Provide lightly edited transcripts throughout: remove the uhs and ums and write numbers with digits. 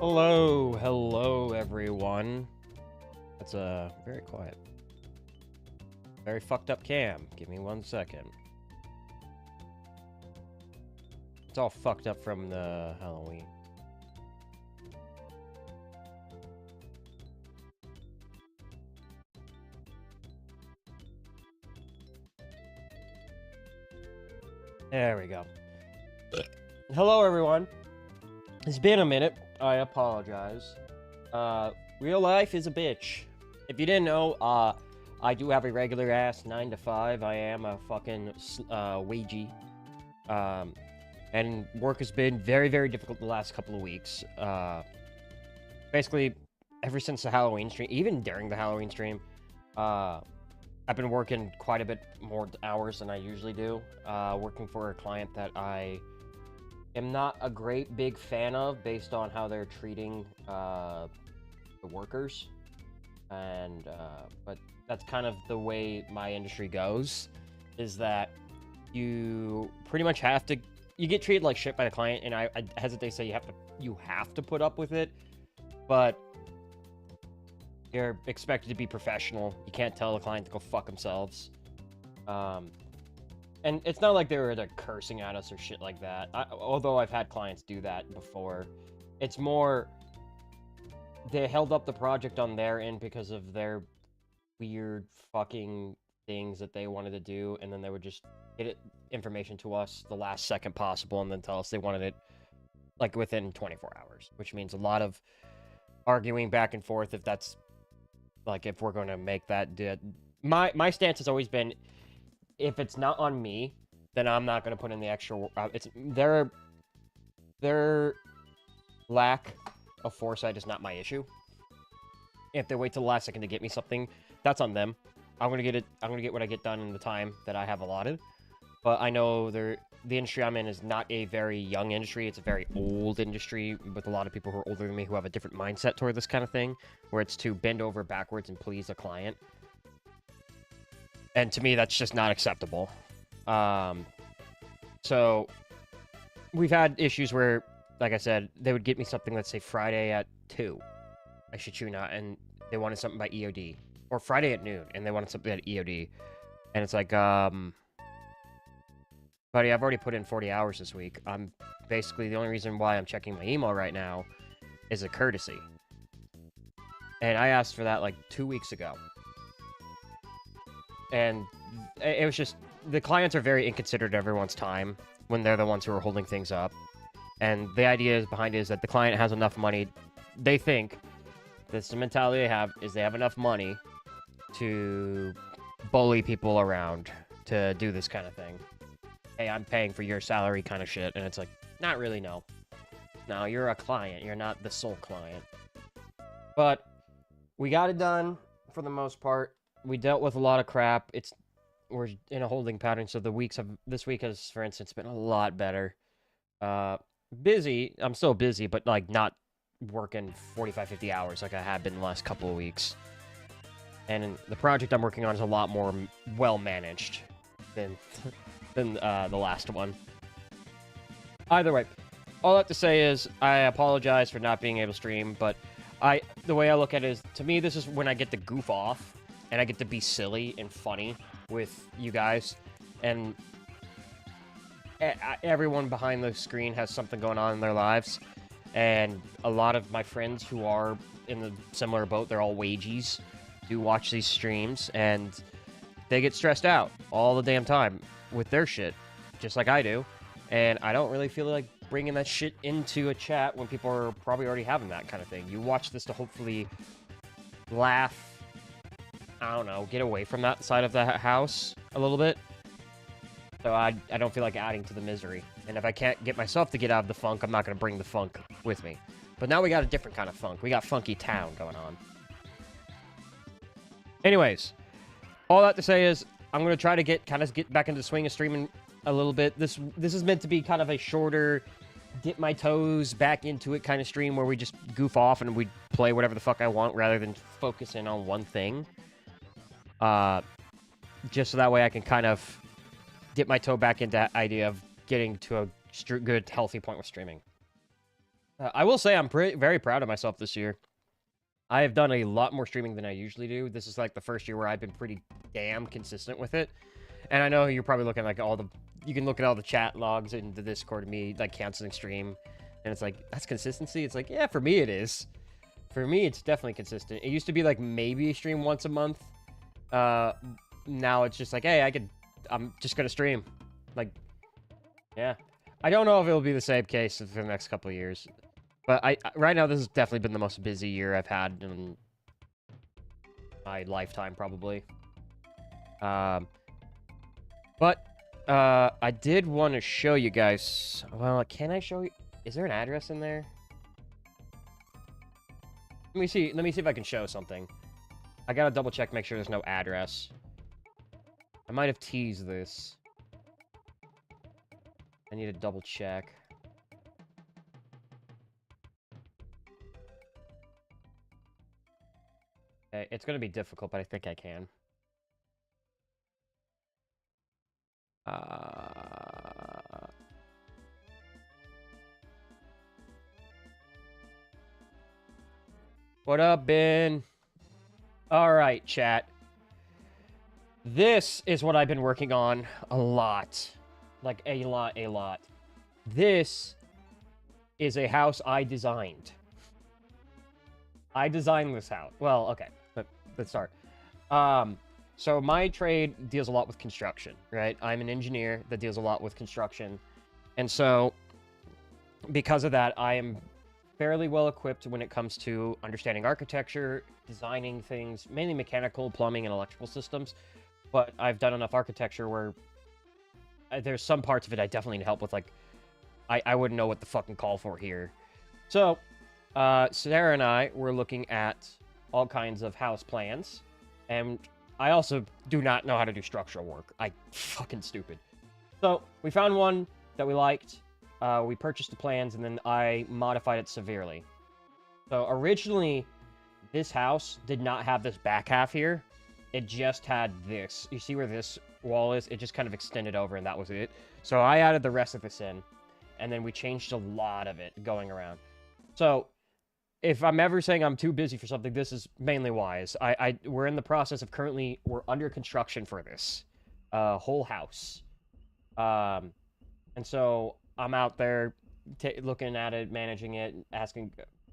Hello everyone. That's very quiet. Very fucked up cam. Give me 1 second. It's all fucked up from the Halloween. There we go. Hello everyone. It's been a minute. I apologize. Real life is a bitch. If you didn't know, I do have a regular ass 9 to 5. I am a fucking wagey. And work has been very, very difficult the last couple of weeks. Basically, ever since the Halloween stream, even during the Halloween stream, I've been working quite a bit more hours than I usually do. Working for a client that I am not a great big fan of based on how they're treating the workers. And but that's kind of the way my industry goes, is that you pretty much have to, you get treated like shit by the client, and I hesitate to say you have to put up with it, but you're expected to be professional. You can't tell the client to go fuck themselves. And it's not like they were like cursing at us or shit like that. Although I've had clients do that before. It's more, they held up the project on their end because of their weird fucking things that they wanted to do, and then they would just get it information to us the last second possible and then tell us they wanted it like within 24 hours, which means a lot of arguing back and forth if that's like, if we're going to make that. My stance has always been, if it's not on me, then I'm not going to put in the extra. It's their lack of foresight is not my issue. If they wait till the last second to get me something, that's on them. I'm gonna get it. I'm gonna get what I get done in the time that I have allotted. But I know the industry I'm in is not a very young industry. It's a very old industry with a lot of people who are older than me who have a different mindset toward this kind of thing, where it's to bend over backwards and please a client. And to me, that's just not acceptable. So we've had issues where, like I said, they would get me something, let's say Friday at 2. I shit you not, and they wanted something by EOD. Or Friday at noon, and they wanted something at EOD. And it's like, buddy, I've already put in 40 hours this week. I'm basically, the only reason why I'm checking my email right now is a courtesy. And I asked for that like 2 weeks ago. And it was just, the clients are very inconsiderate of everyone's time when they're the ones who are holding things up. And the idea behind it is that the client has enough money. They think, that's the mentality they have, is they have enough money to bully people around to do this kind of thing. Hey, I'm paying for your salary kind of shit. And it's like, not really, no. No, you're a client. You're not the sole client. But we got it done for the most part. We dealt with a lot of crap. We're in a holding pattern, so this week has, for instance, been a lot better. Busy. I'm still busy, but like not working 45, 50 hours like I have been the last couple of weeks. And the project I'm working on is a lot more well managed than the last one. Either way, all I have to say is I apologize for not being able to stream, but the way I look at it is, to me, this is when I get to goof off and I get to be silly and funny with you guys. And everyone behind the screen has something going on in their lives. And a lot of my friends who are in the similar boat, they're all wagies, do watch these streams, and they get stressed out all the damn time with their shit, just like I do. And I don't really feel like bringing that shit into a chat when people are probably already having that kind of thing. You watch this to hopefully laugh, I don't know, get away from that side of the house a little bit. So I don't feel like adding to the misery. And if I can't get myself to get out of the funk, I'm not going to bring the funk with me. But now we got a different kind of funk. We got Funky Town going on. Anyways, all that to say is, I'm going to try to get back into the swing of streaming a little bit. This is meant to be kind of a shorter, dip my toes back into it kind of stream where we just goof off and we play whatever the fuck I want rather than focus in on one thing. Just so that way I can kind of dip my toe back into that idea of getting to a good, healthy point with streaming. I will say I'm very proud of myself this year. I have done a lot more streaming than I usually do. This is like the first year where I've been pretty damn consistent with it. And I know you're probably looking like you can look at all the chat logs in the Discord of me like canceling stream, and it's like, that's consistency. It's like, yeah, for me it is. For me, it's definitely consistent. It used to be like maybe stream once a month. Now it's just like, hey, I'm just gonna stream. Like, yeah. I don't know if it'll be the same case for the next couple of years. But right now, this has definitely been the most busy year I've had in my lifetime, probably. But I did want to show you guys. Well, can I show you? Is there an address in there? Let me see. Let me see if I can show something. I gotta double check, make sure there's no address. I might have teased this. I need to double check. Okay, it's gonna be difficult, but I think I can. What up, Ben? All right, chat. This is what I've been working on a lot. Like, a lot. This is a house I designed. I designed this house. Well, okay. Let's start. So my trade deals a lot with construction, right? I'm an engineer that deals a lot with construction. And so, because of that, I am fairly well equipped when it comes to understanding architecture, designing things, mainly mechanical, plumbing, and electrical systems. But I've done enough architecture where there's some parts of it I definitely need help with. Like, I wouldn't know what the fucking call for here. So, Sarah and I were looking at all kinds of house plans. And I also do not know how to do structural work. I fucking stupid. So, we found one that we liked. We purchased the plans, and then I modified it severely. So, originally, this house did not have this back half here. It just had this. You see where this wall is? It just kind of extended over, and that was it. So I added the rest of this in, and then we changed a lot of it going around. So if I'm ever saying I'm too busy for something, this is mainly why. We're in the process of we're under construction for this whole house. And so I'm out there looking at it, managing it,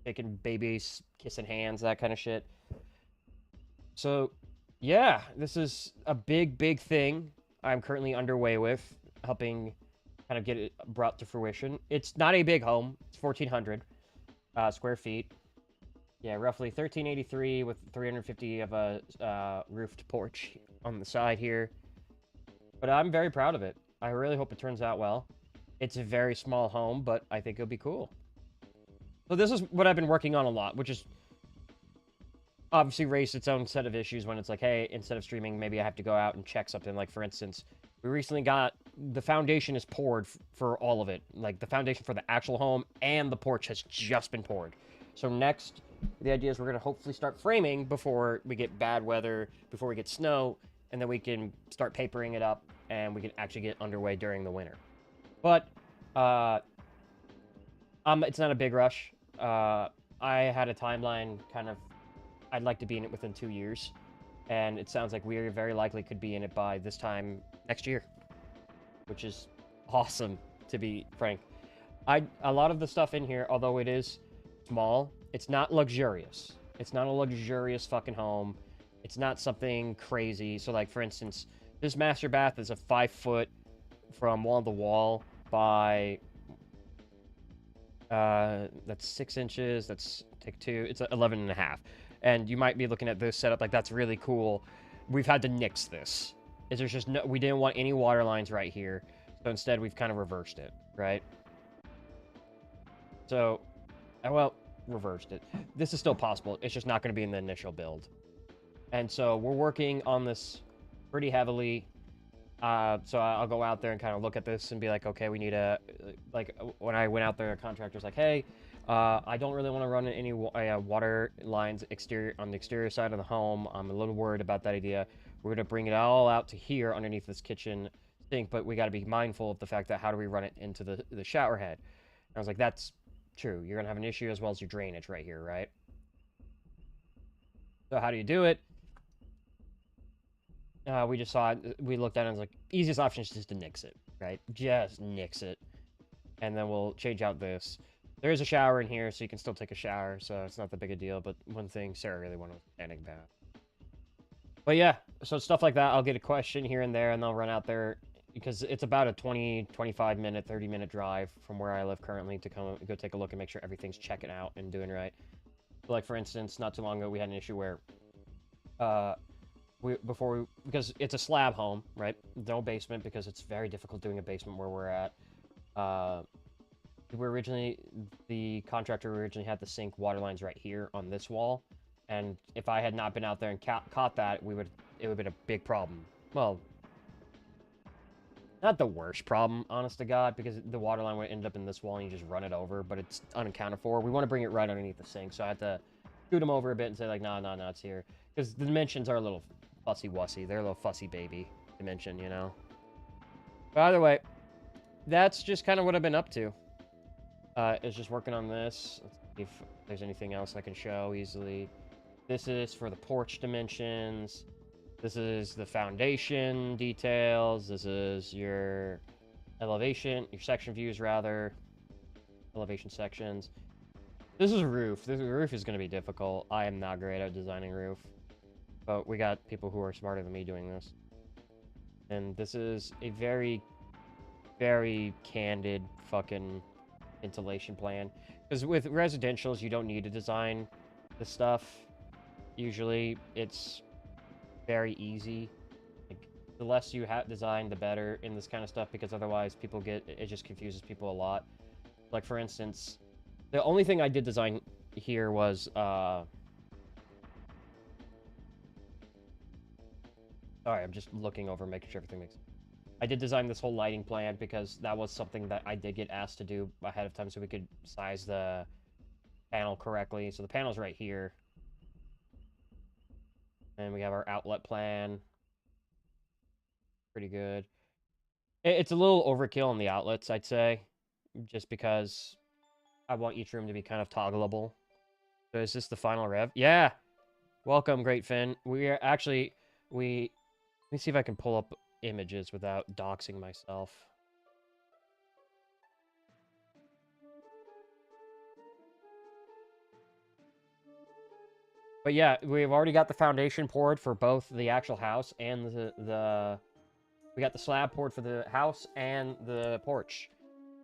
taking babies, kissing hands, that kind of shit. So yeah, this is a big thing I'm currently underway with, helping kind of get it brought to fruition. It's not a big home. It's 1,400 square feet. Yeah, roughly 1,383 with 350 of a roofed porch on the side here. But I'm very proud of it. I really hope it turns out well. It's a very small home, but I think it'll be cool. So this is what I've been working on a lot, which is obviously raised its own set of issues when it's like, hey, instead of streaming, maybe I have to go out and check something. Like, for instance, we recently got the foundation is poured for all of it. Like, the foundation for the actual home and the porch has just been poured. So next, the idea is we're going to hopefully start framing before we get bad weather, before we get snow, and then we can start papering it up, and we can actually get underway during the winter. But it's not a big rush. I had a timeline kind of, I'd like to be in it within 2 years, and it sounds like we very likely could be in it by this time next year, which is awesome, to be frank. A lot of the stuff in here, although it is small, it's not luxurious. It's not a luxurious fucking home. It's not something crazy. So, like, for instance, this master bath is a 5 foot from wall to wall by that's 6 inches. That's take 2. It's 11 and a half. And you might be looking at this setup like, that's really cool. We've had to nix this. There's just no, we didn't want any water lines right here. So instead, we've kind of reversed it, right? So, well, reversed it. This is still possible. It's just not going to be in the initial build. And so we're working on this pretty heavily. So I'll go out there and kind of look at this and be like, okay, we need a, like, when I went out there, a contractor's like, hey, I don't really want to run any water lines on the exterior side of the home. I'm a little worried about that idea. We're going to bring it all out to here underneath this kitchen sink, but we got to be mindful of the fact that how do we run it into the shower head? And I was like, that's true. You're gonna have an issue as well as your drainage right here, right? So how do you do it? We just saw it. We looked at it and was like, easiest option is just to nix it, right? Just nix it. And then we'll change out this. There is a shower in here, so you can still take a shower, so it's not that big a deal. But one thing Sarah really wanted was a standing bath. But yeah, so stuff like that, I'll get a question here and there, and they'll run out there, because it's about a 20, 25 minute, 30-minute drive from where I live currently to come go take a look and make sure everything's checking out and doing right. So like, for instance, not too long ago, we had an issue where, because it's a slab home, right? No basement, because it's very difficult doing a basement where we're at. The contractor originally had the sink water lines right here on this wall, and if I had not been out there and caught that, it would have been a big problem. Well, not the worst problem, honest to God, because the water line would end up in this wall and you just run it over, but it's unaccounted for. We want to bring it right underneath the sink, so I had to scoot them over a bit and say, like, no, it's here. Because the dimensions are a little fussy-wussy. They're a little fussy baby dimension, you know? But either way, that's just kind of what I've been up to. Is just working on this. Let's see if there's anything else I can show easily. This is for the porch dimensions. This is the foundation details. This is your elevation, your section views, rather. Elevation sections. This is a roof. This roof is going to be difficult. I am not great at designing roof. But we got people who are smarter than me doing this. And this is a very, very candid fucking insulation plan. Because with residentials, you don't need to design the stuff. Usually, it's very easy. Like, the less you have designed, the better in this kind of stuff, because otherwise people it just confuses people a lot. Like, for instance, the only thing I did design here was, sorry, I'm just looking over, making sure everything makes sense. I did design this whole lighting plan because that was something that I did get asked to do ahead of time so we could size the panel correctly. So the panel's right here. And we have our outlet plan. Pretty good. It's a little overkill on the outlets, I'd say. Just because I want each room to be kind of toggleable. So is this the final rev? Yeah! Welcome, Great Finn. We are actually... Let me see if I can pull up images without doxing myself. But yeah, we've already got the foundation poured for both the actual house and we got the slab poured for the house and the porch.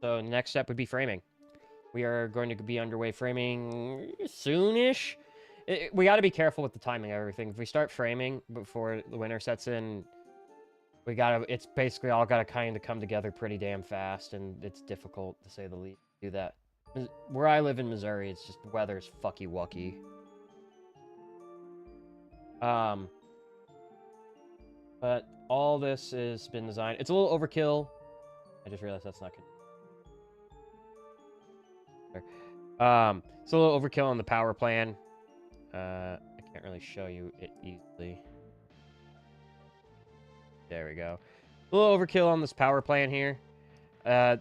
So next step would be framing. We are going to be underway framing soonish. We got to be careful with the timing of everything. If we start framing before the winter sets in, it's basically all got to kind of come together pretty damn fast, and it's difficult, to say the least, to do that. Where I live in Missouri, it's just, the weather's fucky-wucky. But all this has been designed. It's a little overkill. I just realized that's not good. It's a little overkill on the power plan. I can't really show you it easily. There we go. A little overkill on this power plan here. I'd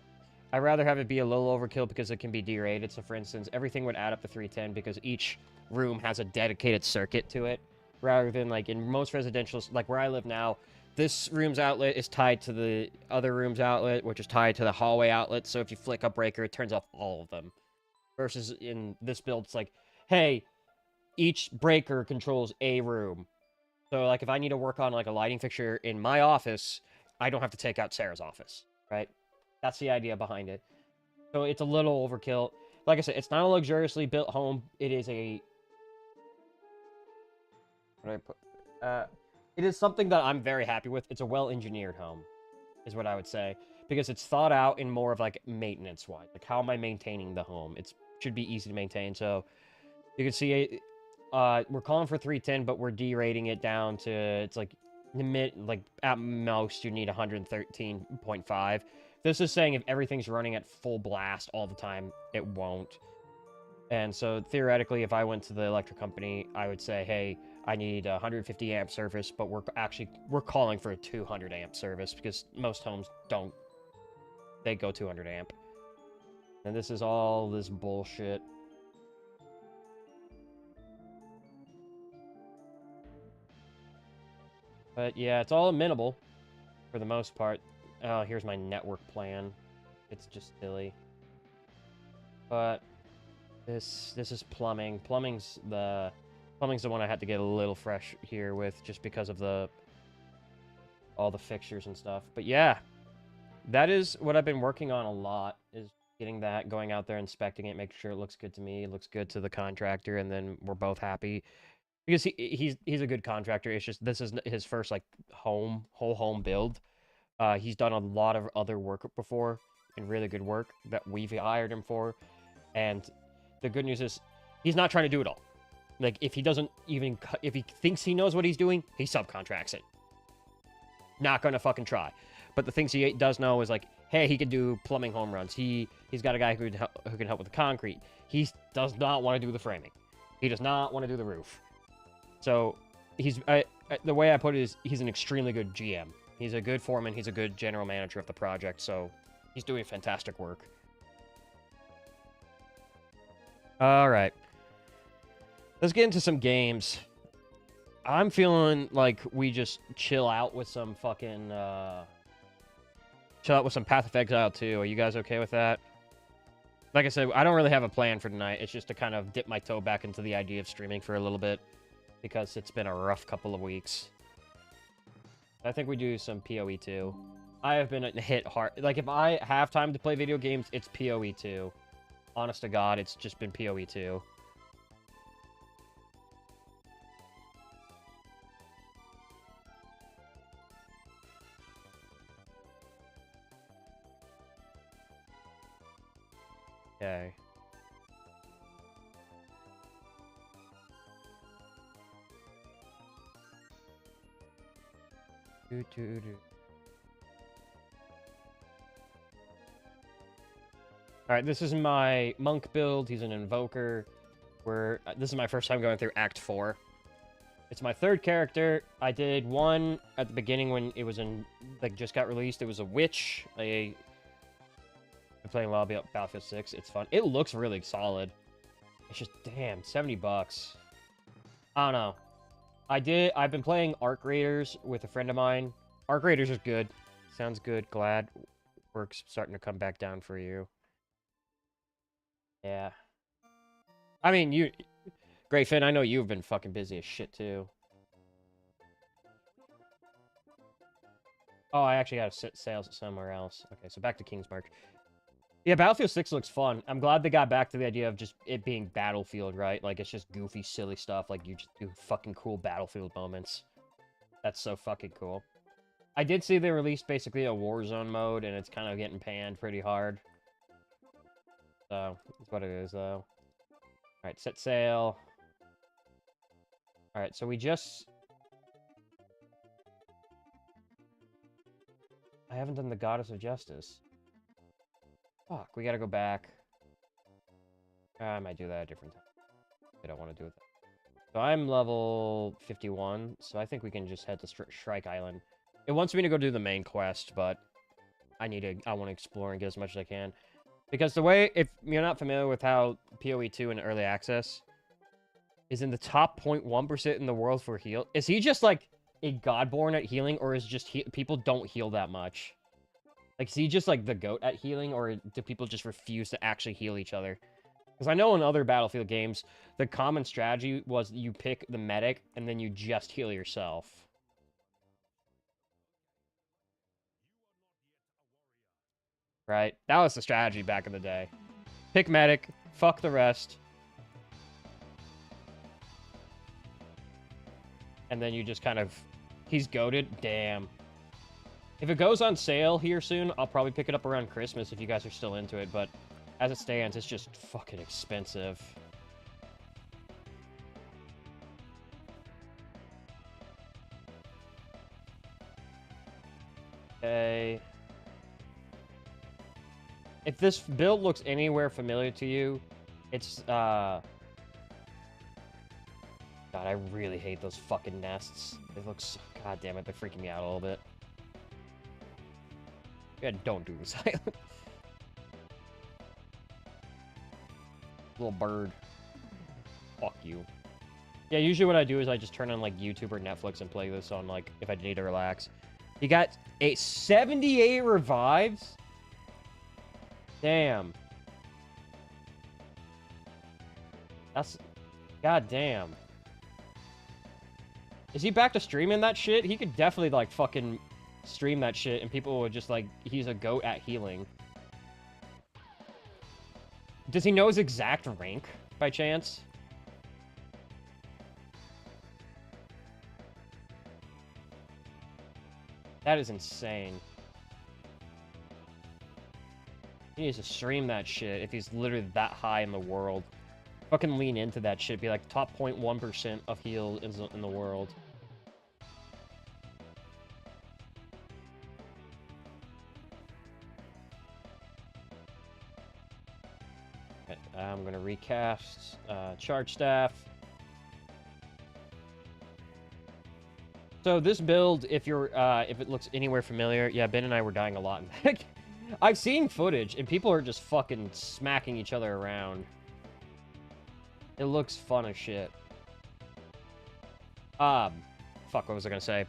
rather have it be a little overkill because it can be derated. So, for instance, everything would add up to 310 because each room has a dedicated circuit to it. Rather than, like, in most residentials, like where I live now, this room's outlet is tied to the other room's outlet, which is tied to the hallway outlet. So if you flick a breaker, it turns off all of them. Versus in this build, it's like, hey, each breaker controls a room. So, like, if I need to work on, like, a lighting fixture in my office, I don't have to take out Sarah's office, right? That's the idea behind it. So it's a little overkill. Like I said, it's not a luxuriously built home. It is a... What do I put? It is something that I'm very happy with. It's a well-engineered home, is what I would say. Because it's thought out in more of, like, maintenance-wise. Like, how am I maintaining the home? It should be easy to maintain. So, you can see... we're calling for 310, but we're derating it down to, it's like, at most, you need 113.5. This is saying if everything's running at full blast all the time, it won't. And so, theoretically, if I went to the electric company, I would say, hey, I need a 150 amp service, but we're calling for a 200 amp service, because most homes don't, they go 200 amp. And this is all this bullshit. But yeah, it's all amenable for the most part. Oh, here's my network plan. It's just silly. But this is plumbing. Plumbing's the one I had to get a little fresh here with, just because of all the fixtures and stuff. But yeah, that is what I've been working on a lot, is getting that, going out there, inspecting it, making sure it looks good to me, it looks good to the contractor, and then we're both happy. Because he's a good contractor. It's just this is his first like whole home build. He's done a lot of other work before, and really good work that we've hired him for. And the good news is he's not trying to do it all. Like, if he doesn't even, if he thinks he knows what he's doing, he subcontracts it. Not gonna fucking try. But the things he does know is like, hey, he can do plumbing home runs. He's got a guy who can help with the concrete. He does not want to do the framing. He does not want to do the roof. So he's the way I put it is he's an extremely good GM. He's a good foreman. He's a good general manager of the project. So he's doing fantastic work. All right. Let's get into some games. I'm feeling like we just chill out with some fucking, chill out with some Path of Exile 2. Are you guys okay with that? Like I said, I don't really have a plan for tonight. It's just to kind of dip my toe back into the idea of streaming for a little bit, because it's been a rough couple of weeks. I think we do some PoE 2. I have been hit hard. Like, if I have time to play video games, it's PoE 2. Honest to God, it's just been PoE 2. Okay. Alright, this is my monk build. He's an invoker. This is my first time going through Act 4. It's my third character. I did one at the beginning when it was just got released. It was a witch. I'm playing a lot of Battlefield 6. It's fun. It looks really solid. It's just, damn, 70 bucks. I don't know. I've been playing Arc Raiders with a friend of mine. Arc Raiders is good. Sounds good. Glad work's starting to come back down for you. Yeah. I mean, Great Finn, I know you've been fucking busy as shit, too. Oh, I actually got to sit sales somewhere else. Okay, so back to King's March. Yeah, Battlefield 6 looks fun. I'm glad they got back to the idea of just it being Battlefield, right? Like, it's just goofy, silly stuff. Like, you just do fucking cool Battlefield moments. That's so fucking cool. I did see they released basically a Warzone mode, and it's kind of getting panned pretty hard. So, that's what it is, though. Alright, set sail. Alright, so we just... I haven't done the Goddess of Justice. Fuck, we gotta go back. I might do that a different time. I don't want to do it. So I'm level 51, so I think we can just head to Shrike Island. It wants me to go do the main quest, but I want to explore and get as much as I can. Because the way, if you're not familiar with how PoE 2 in early access is in the top 0.1% in the world for heal, is he just like a godborn at healing, or is just people don't heal that much? Like, is he just like the GOAT at healing, or do people just refuse to actually heal each other? Because I know in other Battlefield games, the common strategy was you pick the medic, and then you just heal yourself. Right? That was the strategy back in the day. Pick medic, fuck the rest. And then you just kind of... He's goated? Damn. If it goes on sale here soon, I'll probably pick it up around Christmas if you guys are still into it, but as it stands, it's just fucking expensive. Okay. If this build looks anywhere familiar to you, it's, God, I really hate those fucking nests. They look so... God damn it, they're freaking me out a little bit. Yeah, don't do this. Little bird. Fuck you. Yeah, usually what I do is I just turn on, like, YouTube or Netflix and play this on, like, if I need to relax. He got 78 revives? Damn. That's... God damn. Is he back to streaming that shit? He could definitely, like, fucking stream that shit and people would just, like, he's a goat at healing. Does he know his exact rank, by chance? That is insane. He needs to stream that shit if he's literally that high in the world. Fucking lean into that shit. Be like top 0.1% of heal in the world. Okay, I'm gonna recast charge staff. So this build, if it looks anywhere familiar, yeah, Ben and I were dying a lot. I've seen footage, and people are just fucking smacking each other around. It looks fun as shit. Fuck, what was I gonna say?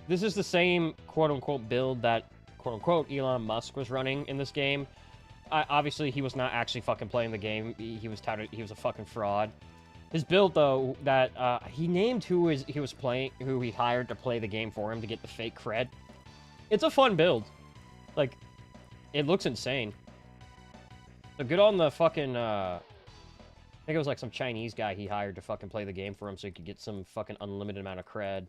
This is the same quote-unquote build that quote-unquote Elon Musk was running in this game. Obviously, he was not actually fucking playing the game. He was touted, he was a fucking fraud. His build, though, that he named who he hired to play the game for him to get the fake cred. It's a fun build. Like, it looks insane. So good on the fucking, I think it was like some Chinese guy he hired to fucking play the game for him so he could get some fucking unlimited amount of cred.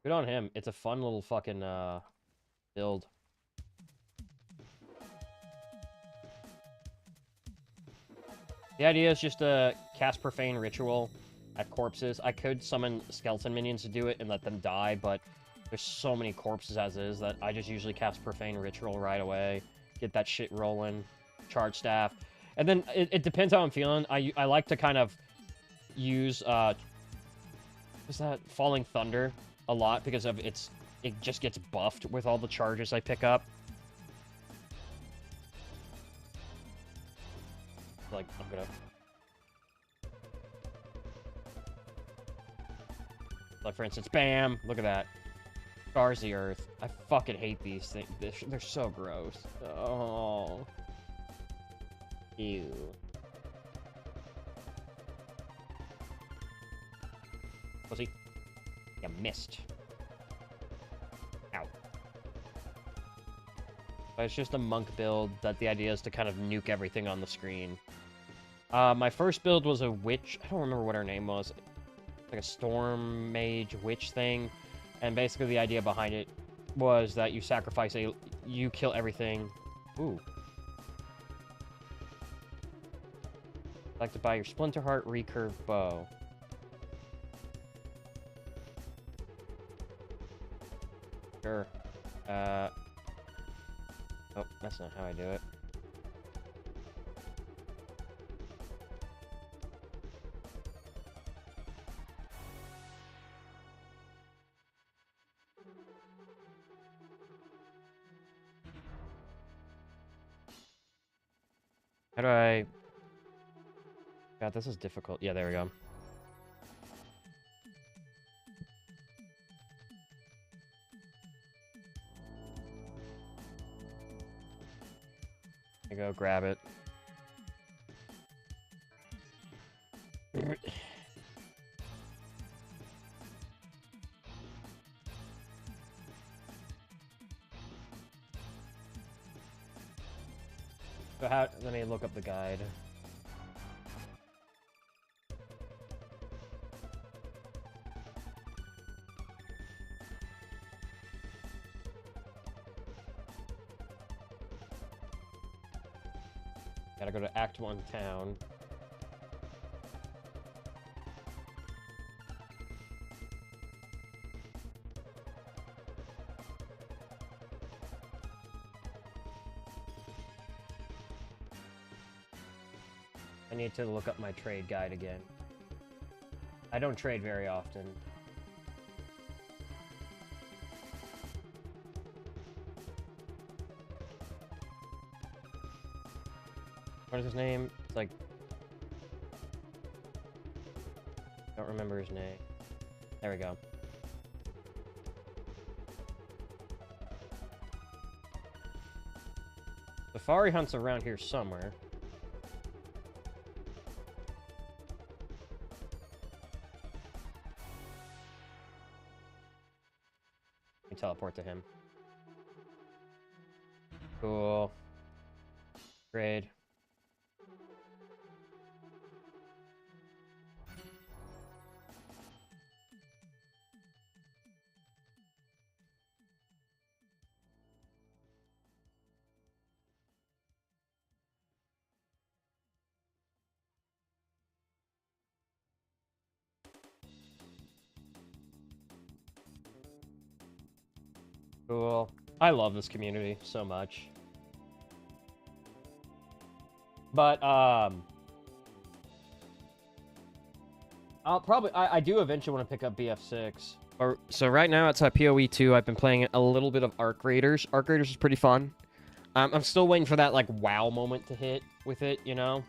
Good on him. It's a fun little fucking, build. The idea is just to cast Profane Ritual at corpses. I could summon skeleton minions to do it and let them die, but there's so many corpses as is that I just usually cast Profane Ritual right away. Get that shit rolling. Charge staff. And then it depends how I'm feeling. I like to kind of use, what's that? Falling Thunder a lot because of it just gets buffed with all the charges I pick up. Like, I'm gonna... Like, for instance, bam! Look at that. Scars the earth. I fucking hate these things. They're so gross. Oh. Ew. Pussy. You missed. Ow. But it's just a monk build that the idea is to kind of nuke everything on the screen. My first build was a witch. I don't remember what her name was. Like a storm mage witch thing. And basically the idea behind it was that you sacrifice you kill everything. Ooh. I'd like to buy your Splinterheart recurve bow. Sure. Oh, that's not how I do it. How do I... God, this is difficult. Yeah, there we go. I go grab it. So how... Let me look up the guide. Gotta go to Act 1 town. I need to look up my trade guide again. I don't trade very often. What is his name? It's like... I don't remember his name. There we go. Safari Hunt's around here somewhere. Let me teleport to him. Cool. Grade. Cool. I love this community so much. But, I'll probably... I do eventually want to pick up BF6. So right now it's at PoE 2. I've been playing a little bit of Arc Raiders. Arc Raiders is pretty fun. I'm still waiting for that, like, wow moment to hit with it, you know?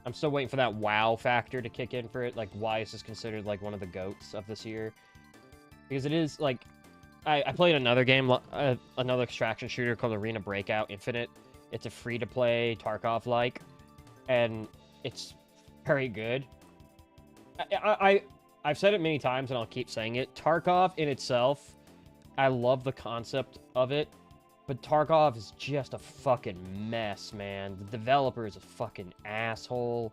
I'm still waiting for that wow factor to kick in for it. Like, why is this considered, like, one of the GOATs of this year? Because it is, like... I played another game, another extraction shooter called Arena Breakout Infinite. It's a free-to-play Tarkov-like, and it's very good. I've said it many times, and I'll keep saying it. Tarkov in itself, I love the concept of it, but Tarkov is just a fucking mess, man. The developer is a fucking asshole.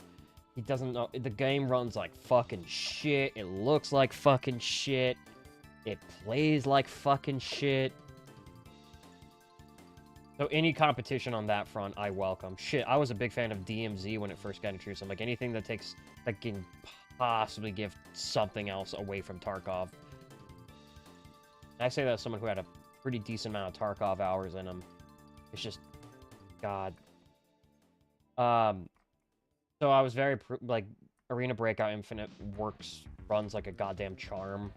He doesn't know... The game runs like fucking shit. It looks like fucking shit. It plays like fucking shit. So any competition on that front, I welcome. Shit, I was a big fan of DMZ when it first got introduced. I'm like, anything that takes... that can possibly give something else away from Tarkov. And I say that as someone who had a pretty decent amount of Tarkov hours in him. It's just... God. So I was very... like, Arena Breakout Infinite runs like a goddamn charm.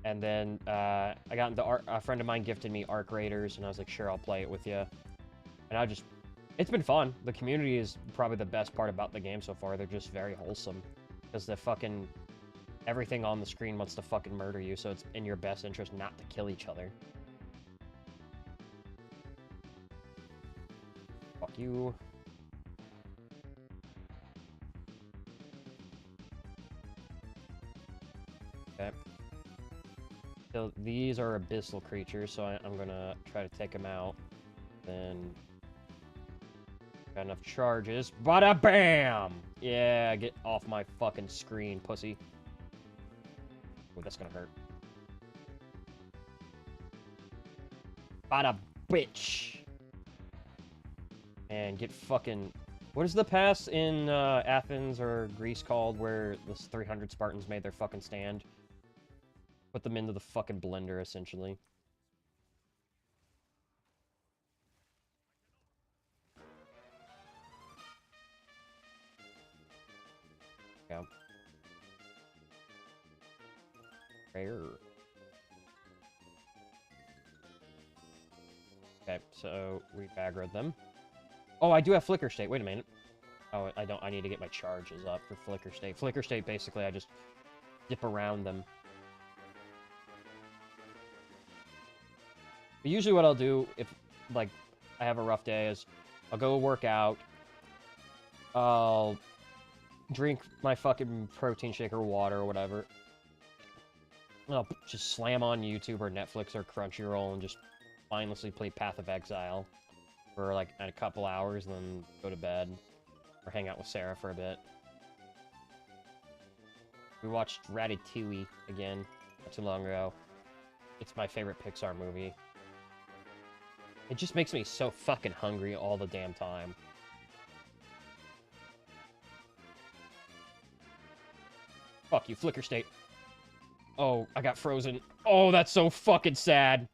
And then, I got into a friend of mine gifted me Arc Raiders, and I was like, sure, I'll play it with you. And it's been fun. The community is probably the best part about the game so far. They're just very wholesome. Because the fucking... everything on the screen wants to fucking murder you, so it's in your best interest not to kill each other. Fuck you. Okay. So these are abyssal creatures, so I'm gonna try to take them out. Then... got enough charges. Bada bam! Yeah, get off my fucking screen, pussy. Oh, that's gonna hurt. Bada bitch! And get fucking... what is the pass in Athens or Greece called where the 300 Spartans made their fucking stand? Put them into the fucking blender, essentially. Yeah. Rare. Okay, so we aggroed them. Oh, I do have Flicker State. Wait a minute. Oh, I don't. I need to get my charges up for Flicker State. Flicker State, basically, I just dip around them. But usually what I'll do if, like, I have a rough day is I'll go work out. I'll drink my fucking protein shake or water or whatever. And I'll just slam on YouTube or Netflix or Crunchyroll and just mindlessly play Path of Exile for, like, a couple hours and then go to bed. Or hang out with Sarah for a bit. We watched Ratatouille again not too long ago. It's my favorite Pixar movie. It just makes me so fucking hungry all the damn time. Fuck you, Flicker State. Oh, I got frozen. Oh, that's so fucking sad.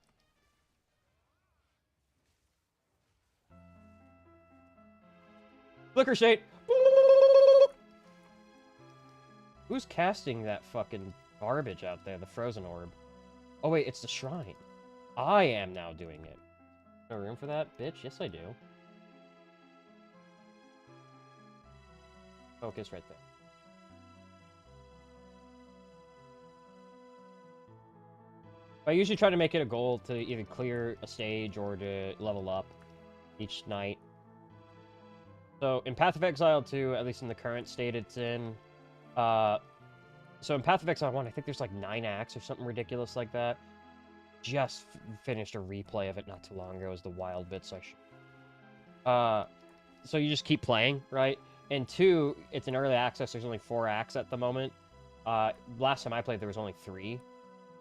Flicker State! Who's casting that fucking garbage out there, the frozen orb. Oh wait, it's the shrine. I am now doing it. No room for that, bitch? Yes, I do. Focus right there. I usually try to make it a goal to either clear a stage or to level up each night. So in Path of Exile 2, at least in the current state it's in, so in Path of Exile 1, I think there's like 9 acts or something ridiculous like that. Just finished a replay of it not too long ago. It was the wild bit session. So you just keep playing, right? And 2, it's in early access. There's only 4 acts at the moment. Last time I played, there was only 3.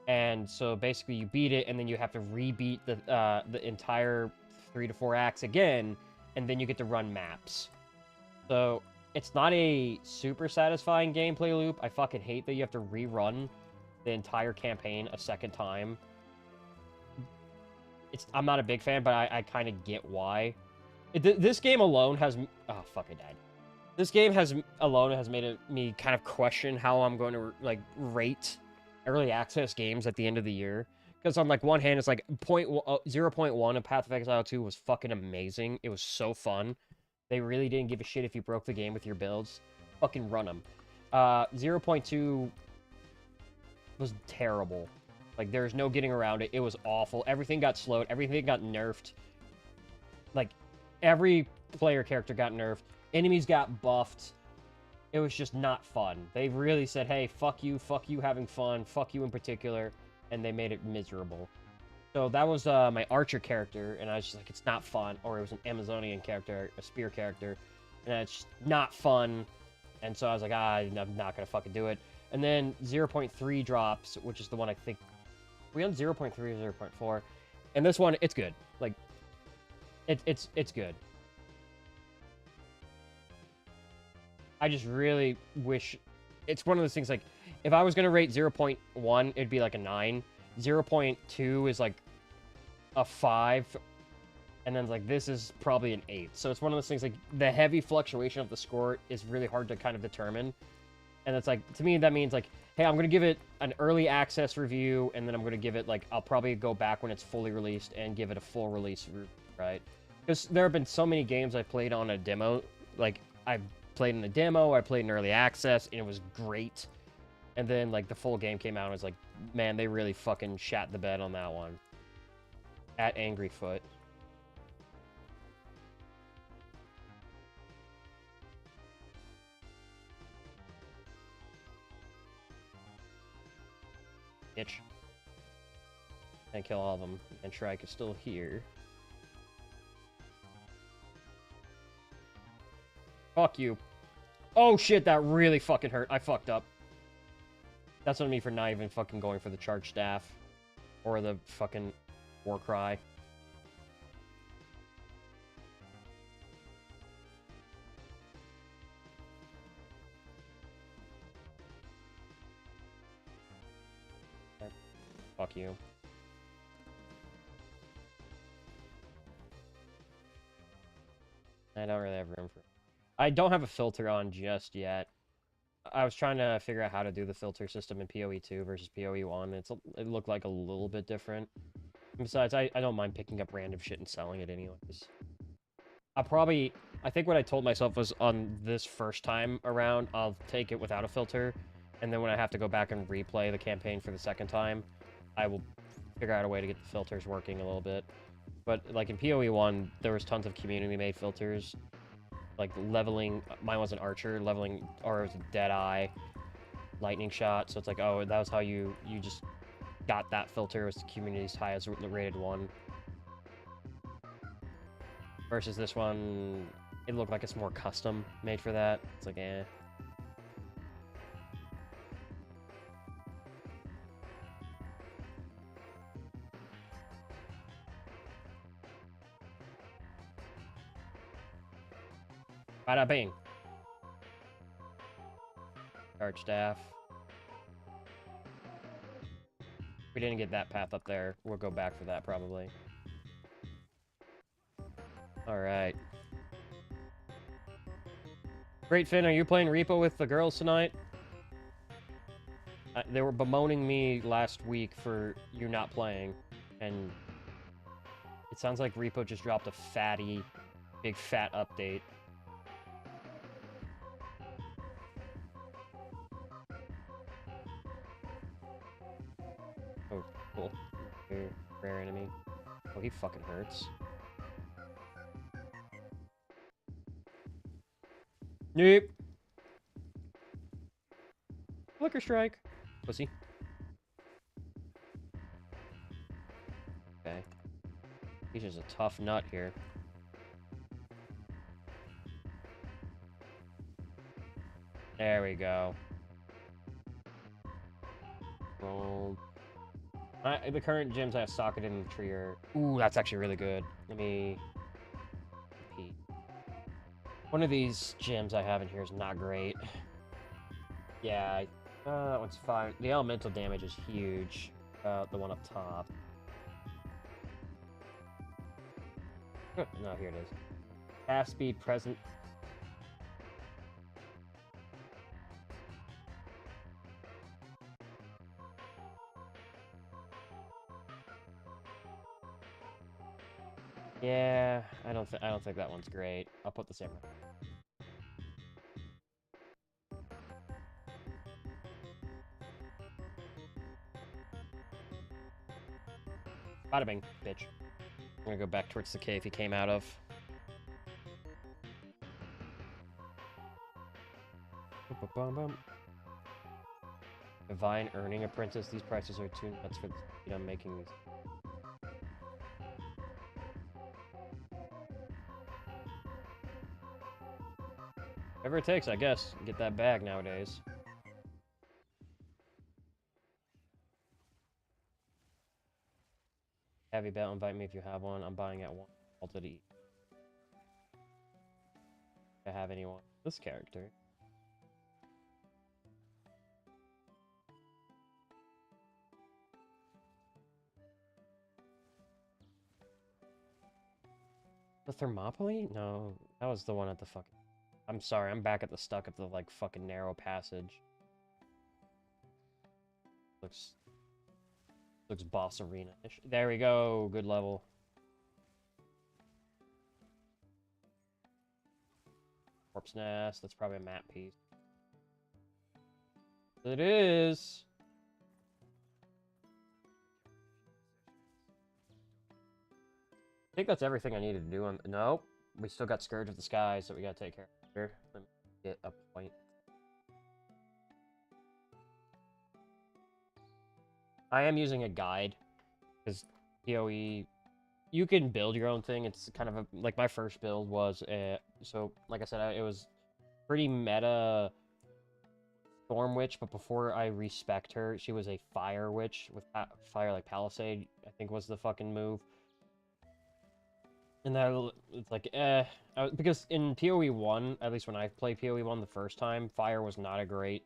And so basically you beat it, and then you have to rebeat the entire 3 to 4 acts again, and then you get to run maps. So it's not a super satisfying gameplay loop. I fucking hate that you have to rerun the entire campaign a second time. I'm not a big fan, but I kind of get why. This game alone has... Oh, fuck, I died. This game alone has made me kind of question how I'm going to, like, rate early access games at the end of the year. Because on, like, one hand, it's like 0.1 of Path of Exile 2 was fucking amazing. It was so fun. They really didn't give a shit if you broke the game with your builds. Fucking run them. 0.2 was terrible. Like, there's no getting around it. It was awful. Everything got slowed. Everything got nerfed. Like, every player character got nerfed. Enemies got buffed. It was just not fun. They really said, hey, fuck you having fun, fuck you in particular, and they made it miserable. So that was my archer character, and I was just like, it's not fun. Or it was an Amazonian character, a spear character, and it's just not fun. And so I was like, I'm not gonna fucking do it. And then 0.3 drops, which is the one I think... We on 0.3 or 0.4. And this one, it's good. Like, it's good. I just really wish... It's one of those things, like, if I was going to rate 0.1, it'd be like a 9. 0.2 is like a 5. And then, like, this is probably an 8. So it's one of those things, like, the heavy fluctuation of the score is really hard to kind of determine. And it's like, to me, that means, like, hey, I'm going to give it an early access review, and then I'm going to give it, like, I'll probably go back when it's fully released and give it a full release, right? Because there have been so many games I played on a demo. Like, I played in a demo, I played in early access, and it was great. And then, like, the full game came out, and I was like, man, they really fucking shat the bed on that one. At Angryfoot. Itch. And kill all of them. And Shrike is still here. Fuck you. Oh shit, that really fucking hurt. I fucked up. That's on me for not even fucking going for the charge staff. Or the fucking war cry. Fuck you. I don't really have room for... I don't have a filter on just yet. I was trying to figure out how to do the filter system in PoE 2 versus PoE 1. It looked like a little bit different. And besides, I don't mind picking up random shit and selling it anyways. I think what I told myself was on this first time around, I'll take it without a filter. And then when I have to go back and replay the campaign for the second time, I will figure out a way to get the filters working a little bit. But, like, in PoE 1, there was tons of community-made filters. Like, leveling... Mine was an archer. Leveling... Or it was a Deadeye. Lightning shot. So it's like, oh, that was how you just got that filter. It was the community's highest rated one. Versus this one... It looked like it's more custom made for that. It's like, eh. Bada bing. Charge staff. We didn't get that path up there. We'll go back for that, probably. Alright. Great Finn, are you playing Repo with the girls tonight? They were bemoaning me last week for you not playing, and it sounds like Repo just dropped a big fat update. Oh, cool. Rare enemy. Oh, he fucking hurts. Nope. Flicker strike. Pussy. Okay. He's just a tough nut here. There we go. Roll. The current gyms I have Socket and Tree are... Ooh, that's actually really good. Let me... repeat. One of these gyms I have in here is not great. Yeah, that one's fine. The elemental damage is huge. The one up top. No, here it is. Half speed present. Yeah, I don't think that one's great. I'll put the same one. Bada bing, bitch. I'm gonna go back towards the cave he came out of. Divine Earning Apprentice. These prices are too nuts for the speed I'm making these. Whatever it takes, I guess. Get that bag nowadays. Heavy belt, invite me if you have one. I'm buying at one. Alta to eat. If I have anyone. This character. The Thermopylae? No, that was the one at the fucking... I'm sorry, I'm back at the stuck at the, like, fucking narrow passage. Looks boss arena-ish. There we go, good level. Corpse Nest, that's probably a map piece. It is! I think that's everything I needed to do on... Nope. We still got Scourge of the Skies that we gotta take care of here. Let me get a point. I am using a guide. Because PoE... You can build your own thing. It's kind of a... Like, my first build was... so, like I said, it was pretty meta... Storm Witch, but before I respect her, she was a Fire Witch with fire like Palisade, I think was the fucking move. And that, it's like, because in PoE 1, at least when I played PoE 1 the first time, fire was not a great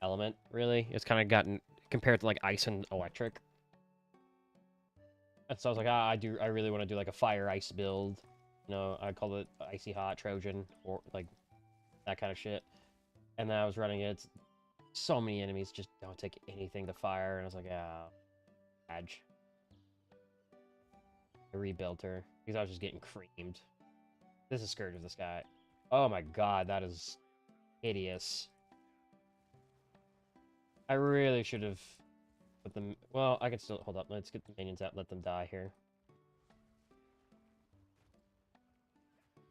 element, really. It's kind of gotten, compared to, like, ice and electric. And so I was like, I really want to do, like, a fire-ice build. You know, I call it Icy Hot Trojan, or, like, that kind of shit. And then I was running it. So many enemies just don't take anything to fire, and I was like, badge. I rebuilt her, because I was just getting creamed. This is Scourge of the Sky. Oh my god, that is hideous. I really should have put them... Well, I can still... Hold up, let's get the minions out, let them die here.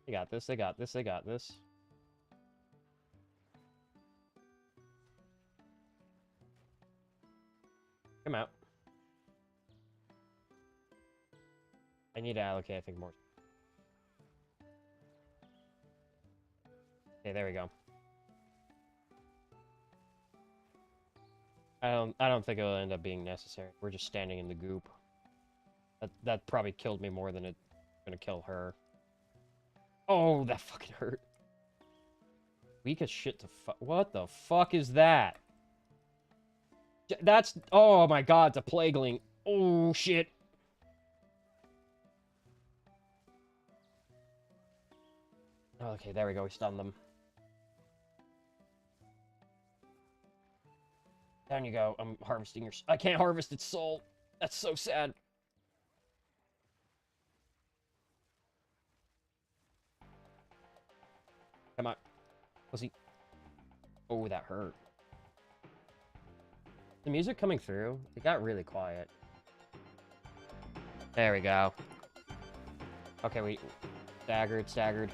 They got this, they got this, they got this. Come out. I need to allocate, I think, more. Okay, there we go. I don't think it'll end up being necessary. We're just standing in the goop. That probably killed me more than it's gonna kill her. Oh, that fucking hurt. Weak as shit to what the fuck is that? That's... Oh my god, it's a Plagueling. Oh, shit. Okay, there we go. We stunned them. Down you go. I'm harvesting your... I can't harvest its soul. That's so sad. Come on. Pussy. Oh, that hurt. The music coming through, it got really quiet. There we go. Okay, wait. Staggered, staggered.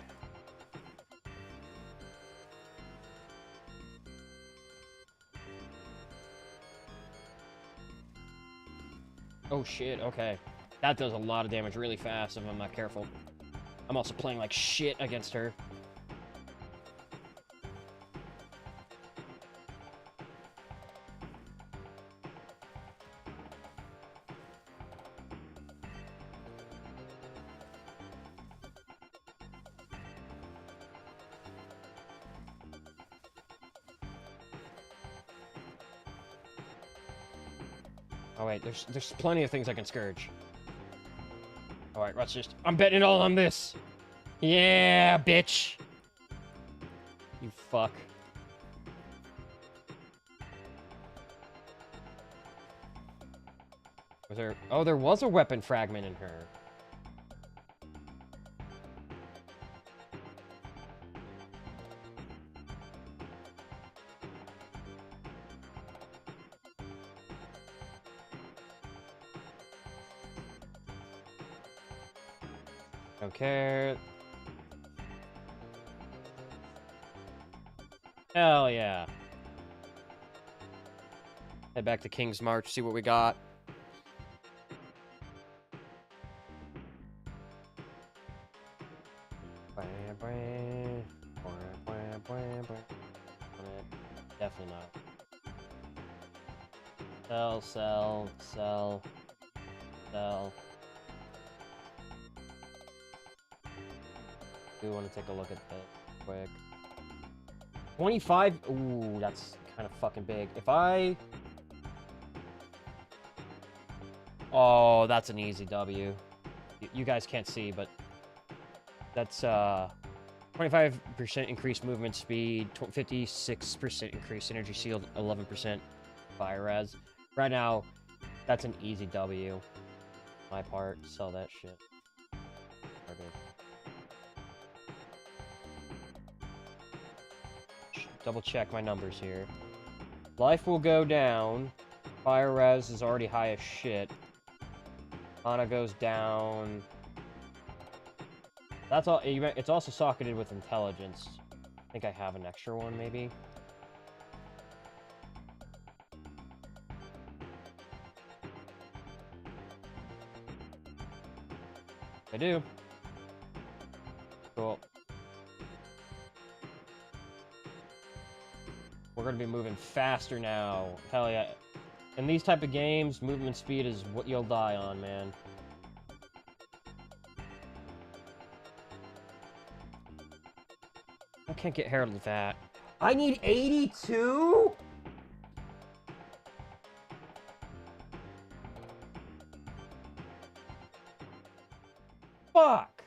Oh shit, okay. That does a lot of damage really fast if I'm not careful. I'm also playing like shit against her. Oh wait, there's plenty of things I can scourge. Alright, let's just... I'm betting it all on this! Yeah, bitch! You fuck. Was there... Oh, there was a weapon fragment in her. Don't care. Hell yeah. Head back to King's March, see what we got. Definitely not. Sell, sell, sell, sell. Do want to take a look at that quick. 25? Ooh, that's kind of fucking big. If I... Oh, that's an easy W. You guys can't see, but... That's, 25% increased movement speed, 56% increased energy shield, 11% fire res. Right now, that's an easy W. My part, sell that shit. Okay. Double check my numbers here. Life will go down. Fire res is already high as shit. Mana goes down. That's all. It's also socketed with intelligence. I think I have an extra one, maybe. I do. Cool. We're gonna be moving faster now. Hell yeah. In these type of games, movement speed is what you'll die on, man. I can't get Herald with that. I need 82? Fuck!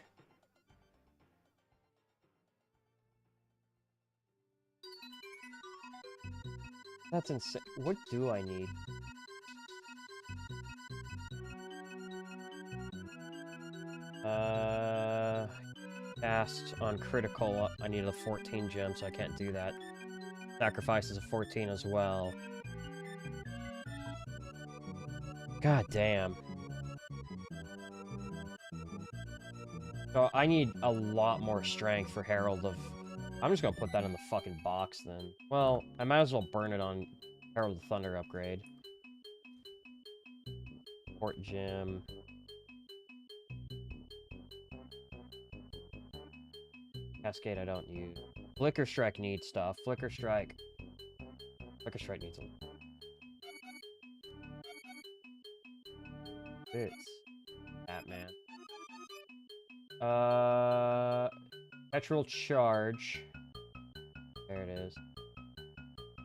That's insane. What do I need? Cast on critical, I need a 14 gem, so I can't do that. Sacrifice is a 14 as well. God damn. So I need a lot more strength for Herald of... I'm just gonna put that in the fucking box then. Well, I might as well burn it on Herald of Thunder upgrade. Port Gem. Cascade I don't use. Flicker Strike needs stuff. Flicker Strike. Flicker Strike needs them. This. Batman. Petrol Charge. There it is.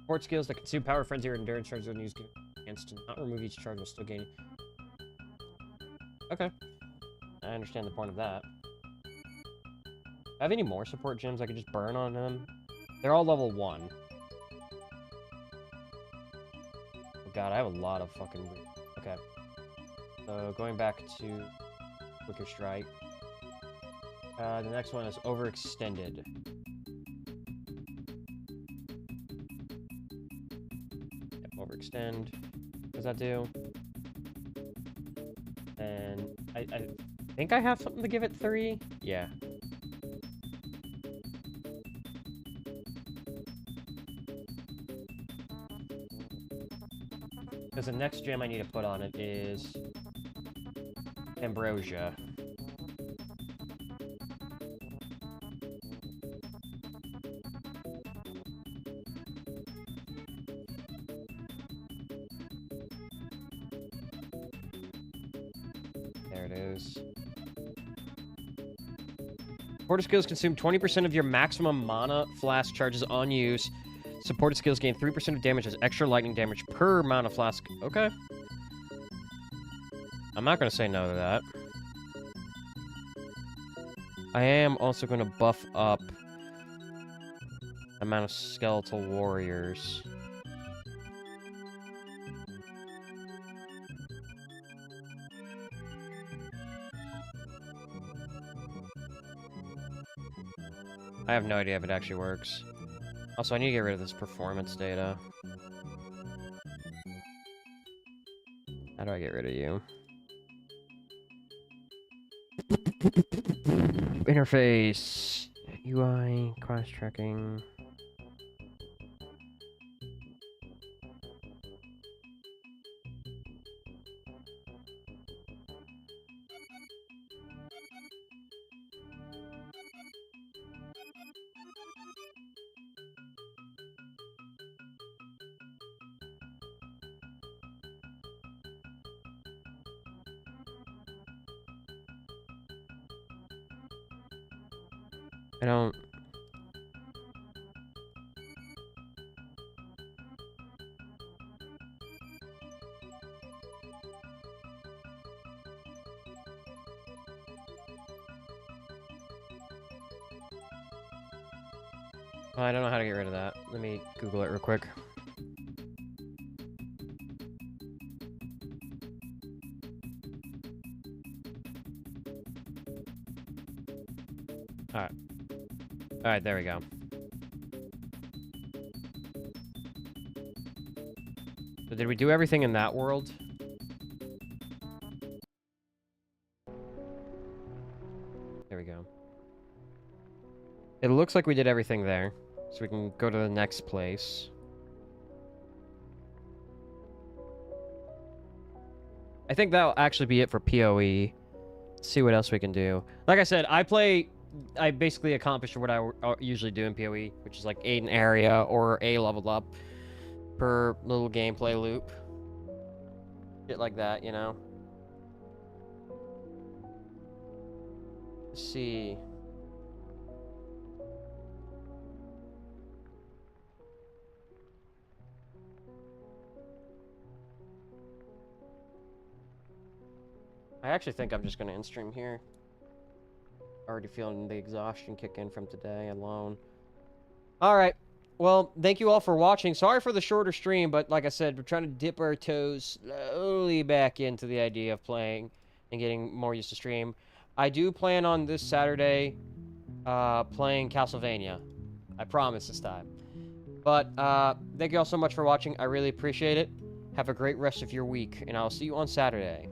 Support skills that consume power, frenzy, or endurance charges when used against do not remove each charge will still gain. Okay. I understand the point of that. Do I have any more support gems I could just burn on them? They're all level 1. God, I have a lot of fucking... Okay. So, going back to Wicker Strike. The next one is Overextended. Yep, Overextend. What does that do? And I think I have something to give it 3? Yeah. Because the next gem I need to put on it is Ambrosia. There it is. Supporter skills consume 20% of your maximum mana flask charges on use. Supported skills gain 3% of damage as extra lightning damage per mana flask. Okay. I'm not going to say no to that. I am also going to buff up the amount of skeletal warriors. I have no idea if it actually works. Also, I need to get rid of this performance data. How do I get rid of you? Interface. UI, cross-tracking. I don't... Oh, I don't know how to get rid of that. Let me Google it real quick. Alright. Alright, there we go. So did we do everything in that world? There we go. It looks like we did everything there. So we can go to the next place. I think that'll actually be it for PoE. Let's see what else we can do. Like I said, I basically accomplished what I usually do in PoE, which is like an area or a level up per little gameplay loop. Shit like that, you know? Let's see. I actually think I'm just going to in-stream here. Already feeling the exhaustion kick in from today alone. Alright. Well, thank you all for watching. Sorry for the shorter stream, but like I said, we're trying to dip our toes slowly back into the idea of playing and getting more used to stream. I do plan on this Saturday playing Castlevania. I promise this time. But thank you all so much for watching. I really appreciate it. Have a great rest of your week, and I'll see you on Saturday.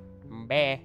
Bye.